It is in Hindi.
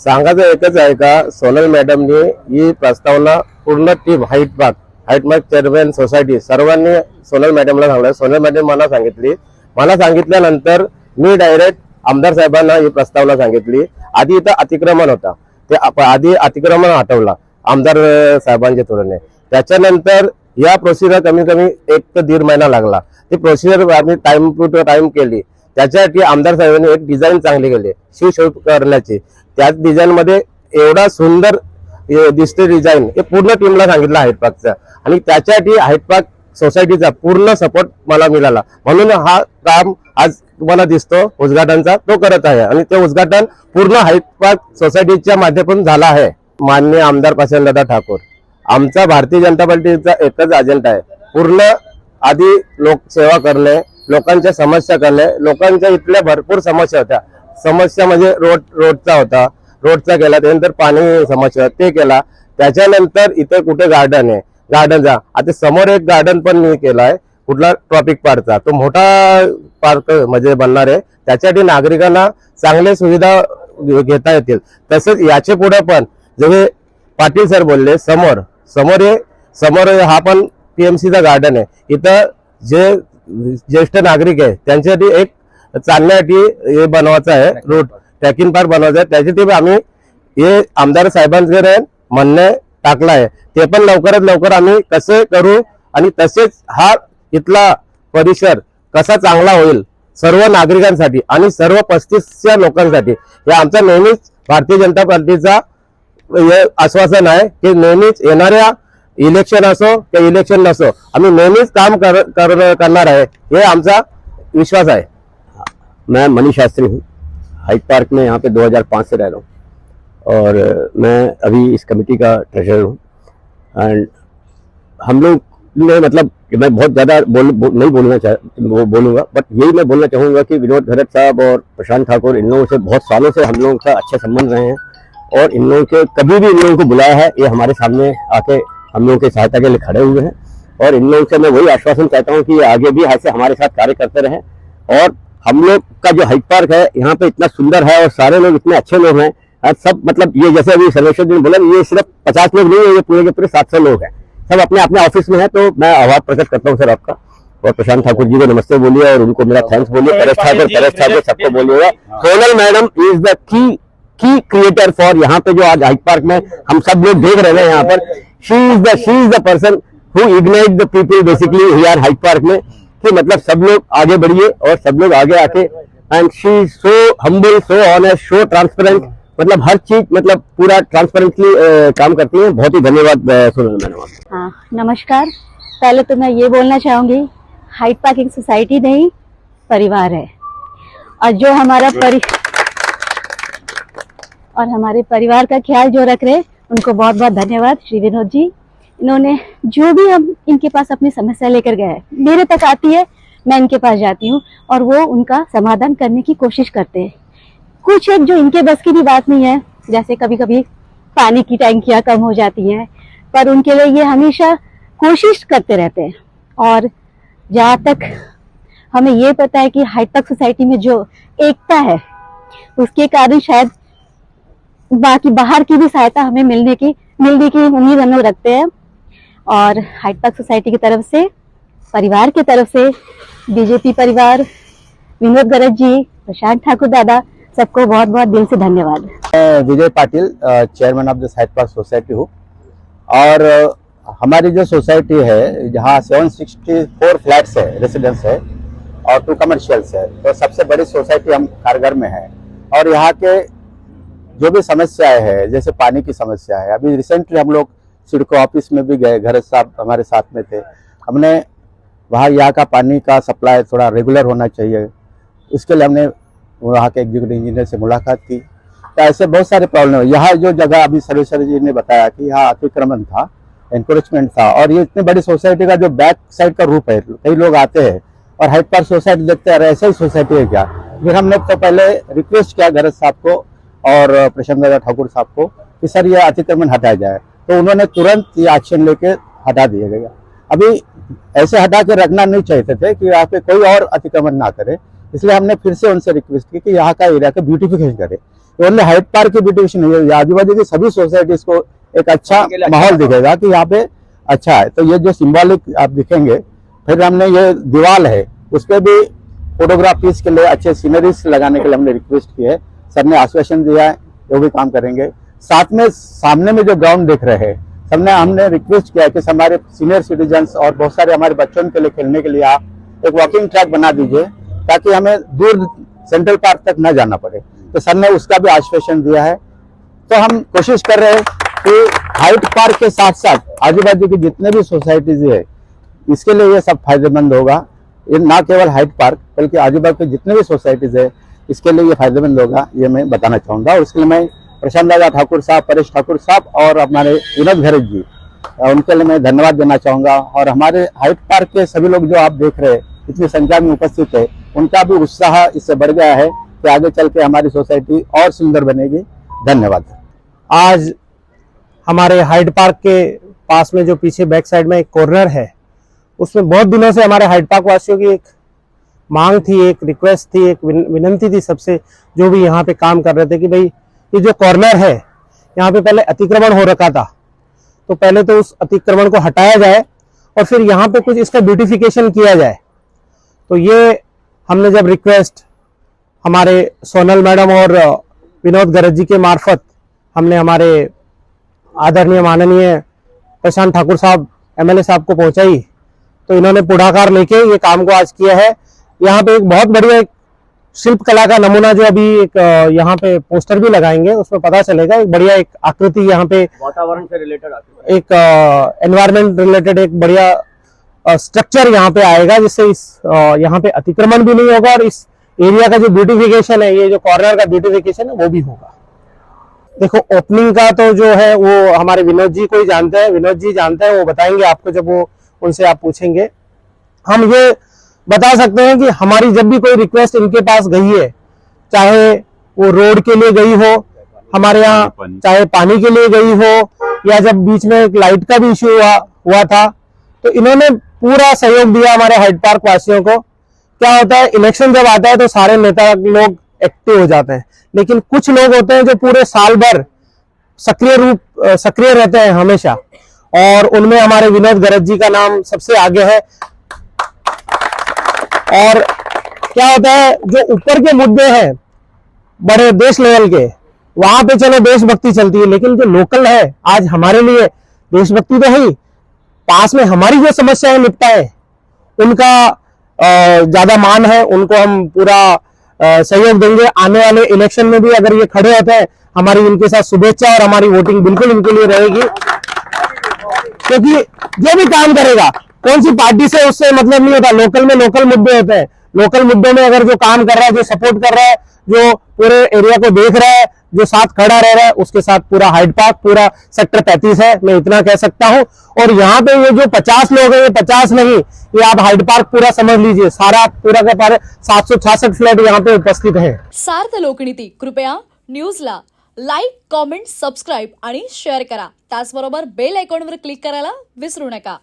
सांगायचं एकच आहे का, सोनल मॅडमनी ही प्रस्तावना पूर्ण टीम हाईटमार्क चेअरमॅन सोसायटी सर्वांनी सोनल मॅडमला सांगितलं. सोनल मॅडम मला सांगितल्यानंतर मी डायरेक्ट आमदार साहेबांना ही प्रस्तावना सांगितली. आधी इथं अतिक्रमण होता, ते आधी अतिक्रमण हटवला आमदार साहेबांच्या तुलनेत. त्याच्यानंतर या प्रोसिजर कमी कमी 1 ते 1.5 महिना लागला. ती प्रोसिजर आम्ही टाइम टू टाइम केली. त्याच्यासाठी आमदार साहेबांनी एक डिझाईन चांगली केली शिवशोभ करण्याची. त्याच डिझाईन मध्ये एवढा सुंदर दिसते डिझाईन, हे पूर्ण टीमला सांगितलं हाईटपार्कचा, आणि त्याच्यासाठी हाईटपार्क सोसायटीचा पूर्ण सपोर्ट मला मिळाला. म्हणून हा काम आज तुम्हाला दिसतो उद्घाटनचा तो करत आहे, आणि ते उद्घाटन पूर्ण हाईटपार्क सोसायटीच्या माध्यमातून झाला आहे. माननीय आमदार प्रशांतदादा ठाकूर, आमचा भारतीय जनता पार्टीचा एकच अजेंडा आहे, पूर्ण आधी लोकसेवा करणे, लोकांच्या समस्या करणे. लोकांच्या इथल्या भरपूर समस्या होत्या. समस्या म्हणजे रोडचा होता, रोडचा केला. त्यानंतर पाणी समस्या ते केला. त्याच्यानंतर इथे कुठे गार्डन आहे, गार्डनचा आता समोर एक गार्डन पण मी केलाय, कुठला ट्रॉपिक पार्कचा, तो मोठा पार्क म्हणजे बनणार आहे. त्याच्यासाठी नागरिकांना चांगल्या सुविधा घेता येतील. तसंच याचे पुढे पण जे पाटील सर बोलले, समोर हा पण पीएमसीचा गार्डन आहे. इथं जे ज्येष्ठ नागरिक आहे त्यांच्यासाठी एक चालण्यासाठी हे बनवायचं आहे, रूट ट्रॅकिंग पार्क बनवायचं आहे. त्यासाठी आम्ही हे आमदार साहेबांकडे म्हणणे टाकलं आहे. ते पण लवकरात लवकर आम्ही कसे करू, आणि तसेच हा इथला परिसर कसा चांगला होईल सर्व नागरिकांसाठी आणि सर्व 35 लोकांसाठी. हे आमचा नेहमीच भारतीय जनता पार्टीचा हे आश्वासन आहे की नेहमीच येणाऱ्या इलेक्शन असो किंवा इलेक्शन नसो, आम्ही नेहमीच काम करणार आहे, हे आमचा विश्वास आहे. मैं मनीष शास्त्री हूँ, हाइट पार्क में यहाँ पे 2005 से रह रहा हूँ, और मैं अभी इस कमेटी का ट्रेजरर हूँ. एंड हम लोग ने मतलब मैं बहुत ज़्यादा नहीं बोलूँगा, बट यही मैं बोलना चाहूँगा कि विनोद घरत साहब और प्रशांत ठाकुर, इन लोगों से बहुत सालों से हम लोगों का अच्छे संबंध रहे हैं, और इन लोगों के कभी भी इन लोगों को बुलाया है, ये हमारे सामने आके हम लोगों की सहायता के लिए खड़े हुए हैं. और इन लोगों से मैं वही आश्वासन चाहता हूँ कि ये आगे भी ऐसे हमारे साथ कार्य करते रहें. और हम लोग का जो हाइट पार्क है यहाँ पे इतना सुंदर है, और सारे लोग इतने अच्छे लोग हैं. सब मतलब ये जैसे अभी सर्वेश्वर जी ने बोला, ये सिर्फ 50 लोग नहीं है, ये पूरे के पूरे 700 लोग हैं. सब अपने अपने ऑफिस में है. तो मैं आभार प्रकट करता हूँ सर आपका, और प्रशांत ठाकुर जी को नमस्ते बोलिए, और उनको मेरा थैंक्स बोलिए. परेश ठाकुर सबको बोलिएगा. Sonal madam is the key creator for यहाँ पे जो आज हाइट पार्क में हम सब लोग देख रहे हैं यहाँ पर. She is the person who ignite the people basically here height park में, कि मतलब सब लोग आगे बढ़िए और सब लोग आगे आके. And she is so humble, so honest, so transparent, मतलब हर चीज मतलब पूरा ट्रांसपेरेंटली काम करती है. बहुत ही धन्यवाद सोनल मैडम. हाँ, नमस्कार. पहले तो मैं ये बोलना चाहूंगी, हाइट पार्क एक सोसाइटी नहीं परिवार है, और जो हमारे परिवार का ख्याल जो रख रहे, उनको बहुत बहुत धन्यवाद श्री विनोद जी. इन्होंने जो भी हम इनके पास अपनी समस्या लेकर गए हैं, मेरे तक आती है, मैं इनके पास जाती हूँ और वो उनका समाधान करने की कोशिश करते हैं. कुछ एक जो इनके बस की भी बात नहीं है, जैसे कभी कभी पानी की टैंकियां कम हो जाती हैं, पर उनके लिए ये हमेशा कोशिश करते रहते हैं. और जहाँ तक हमें ये पता है कि हाइट पार्क सोसाइटी में जो एकता है, उसके कारण शायद बाकी बाहर की भी सहायता हमें मिलने की उम्मीद हम लोग रखते हैं. और हाइट पार्क सोसाइटी की तरफ से, परिवार की तरफ से, बीजेपी परिवार, विनोद गरज जी, प्रशांत ठाकुर दादा, सबको बहुत बहुत दिल से धन्यवाद. Vijay Patil, chairman of this Height Park Society हूँ. और हमारी जो सोसाइटी है, जहाँ 764 फ्लैट्स है, रेसिडेंस है, और 2 कमर्शियल्स है, तो सबसे बड़ी सोसाइटी हम कारगर में है. और यहाँ के जो भी समस्याएं है, जैसे पानी की समस्या है, अभी रिसेंटली हम लोग सिडको ऑफिस में भी गए, घरत साहब हमारे साथ में थे. हमने वहाँ यहाँ का पानी का सप्लाई थोड़ा रेगुलर होना चाहिए, उसके लिए हमने वहाँ के एग्जीक्यूटिव इंजीनियर से मुलाकात की. तो ऐसे बहुत सारे प्रॉब्लम है. यहाँ जो जगह अभी सर्वेश्वर जी ने बताया कि यहाँ अतिक्रमण था, एनक्रोचमेंट था, और ये इतनी बड़ी सोसाइटी का जो बैक साइड का रूप है, कई लोग आते हैं और हाइट पार्क सोसाइटी देखते हैं, ऐसा ही सोसाइटी है क्या. फिर हमने तो पहले रिक्वेस्ट किया घरत साहब को और प्रशांत ठाकुर साहब को कि सर ये अतिक्रमण हटाया जाए, तो उन्होंने तुरंत ये एक्शन लेके हटा दिया गया. अभी ऐसे हटा के रखना नहीं चाहते थे कि यहाँ पे कोई और अतिक्रमण ना करे, इसलिए हमने फिर से उनसे रिक्वेस्ट की कि यहाँ का एरिया का ब्यूटिफिकेशन करें। ओनली हाइट पार्क की ब्यूटिफिकेशन नहीं है, आजू बाजू की सभी सोसाइटीज को एक अच्छा माहौल दिखेगा कि यहाँ पे अच्छा है। तो ये जो सिंबॉलिक आप दिखेंगे, फिर हमने ये दीवार है उस पर भी फोटोग्राफीज के लिए अच्छे सीनरीज लगाने के लिए हमने रिक्वेस्ट की है। सर ने आश्वासन दिया है वो भी काम करेंगे। साथ में सामने में जो ग्राउंड देख रहे हैं, सबने हमने रिक्वेस्ट किया है कि हमारे सीनियर सिटीजन्स और बहुत सारे हमारे बच्चों के लिए खेलने के लिए आप एक वॉकिंग ट्रैक बना दीजिए ताकि हमें दूर सेंट्रल पार्क तक न जाना पड़े। तो सर ने उसका भी आश्वासन दिया है। तो हम कोशिश कर रहे हैं कि हाइट पार्क के साथ साथ आजू बाजू की जितने भी सोसाइटीज है इसके लिए ये सब फायदेमंद होगा। ये ना केवल हाइट पार्क बल्कि आजू बाजू के जितने भी सोसाइटीज है इसके लिए ये फायदेमंद होगा, ये मैं बताना चाहूंगा। उसके लिए मैं प्रशांत दादा ठाकुर साहब, परेश ठाकुर साहब और हमारे विनोद घरत जी, उनके लिए मैं धन्यवाद देना चाहूंगा। और हमारे हाइट पार्क के सभी लोग जो आप देख रहे हैं इतनी संख्या में उपस्थित है, उनका भी उत्साह इससे बढ़ गया है कि आगे चल के हमारी सोसाइटी और सुंदर बनेगी। धन्यवाद। आज हमारे हाइट पार्क के पास में जो पीछे बैक साइड में एक कॉर्नर है, उसमें बहुत दिनों से हमारे हाइट पार्क वासियों की एक मांग थी, एक रिक्वेस्ट थी, एक विनंती थी सबसे जो भी यहाँ पे काम कर रहे थे कि भाई ये जो कॉर्नर है यहाँ पे पहले अतिक्रमण हो रखा था, तो पहले तो उस अतिक्रमण को हटाया जाए और फिर यहाँ पे कुछ इसका ब्यूटिफिकेशन किया जाए। तो ये हमने जब रिक्वेस्ट हमारे सोनल मैडम और विनोद गरज जी के मार्फत हमने हमारे आदरणीय माननीय प्रशांत ठाकुर साहब एमएलए साहब को पहुंचाई, तो इन्होंने पुढाकार लेके ये काम को आज किया है। यहाँ पे एक बहुत बढ़िया एक शिल्प कला का नमूना जो अभी एक यहाँ पे पोस्टर भी लगाएंगे, उसमें पता चलेगा। एक बढ़िया एक आकृति यहाँ पे वातावरण से रिलेटेड एक एनवायरमेंट रिलेटेड एक बढ़िया स्ट्रक्चर यहाँ पे आएगा, जिससे इस यहाँ पे अतिक्रमण भी नहीं होगा और इस एरिया का जो ब्यूटिफिकेशन है, ये जो कॉर्नर का ब्यूटिफिकेशन है वो भी होगा। देखो ओपनिंग का तो जो है वो हमारे विनोद जी को ही जानते हैं, विनोद जी जानते हैं, वो बताएंगे आपको जब वो उनसे आप पूछेंगे। हम ये बता सकते हैं कि हमारी जब भी कोई रिक्वेस्ट इनके पास गई है, चाहे वो रोड के लिए गई हो हमारे यहाँ, चाहे पानी के लिए गई हो, या जब बीच में एक लाइट का भी इश्यू हुआ था, तो इन्होंने पूरा सहयोग दिया हमारे हाइट पार्क वासियों को। क्या होता है, इलेक्शन जब आता है तो सारे नेता लोग एक्टिव हो जाते हैं, लेकिन कुछ लोग होते हैं जो पूरे साल भर सक्रिय रहते हैं हमेशा, और उनमें हमारे विनोद गरज जी का नाम सबसे आगे है। और क्या होता है, जो ऊपर के मुद्दे हैं बड़े देश लेवल के, वहां पे चलो देशभक्ति चलती है, लेकिन जो लोकल है आज हमारे लिए देशभक्ति तो है ही, पास में हमारी जो समस्याएं निपटाए उनका ज्यादा मान है, उनको हम पूरा सहयोग देंगे। आने वाले इलेक्शन में भी अगर ये खड़े होते हैं, हमारी इनके साथ शुभेच्छा और हमारी वोटिंग बिल्कुल इनके लिए रहेगी, क्योंकि जो भी काम करेगा कौन सी पार्टी से उससे मतलब नहीं होता। लोकल में लोकल मुद्दे होते हैं, लोकल मुद्दों में अगर जो काम कर रहा है, जो सपोर्ट कर रहा है, जो पूरे एरिया को देख रहा है, जो साथ खड़ा रह रहा है, उसके साथ पूरा हाइट पार्क, पूरा सेक्टर 35 है, मैं इतना कह सकता हूं। और यहाँ पे ये जो 50 लोग हैं, ये 50 नहीं, ये आप हाइट पार्क पूरा समझ लीजिए, सारा पूरा का पूरा 766 फ्लॅट यहाँ पे उपस्थित है। सार्थ लोकनीती कृपया न्यूजला लाईक, कॉमेंट, सबस्क्राईब आणि शेअर करा। त्याचबरोबर बेल आयकॉनवर क्लिक करायला विसरू नका।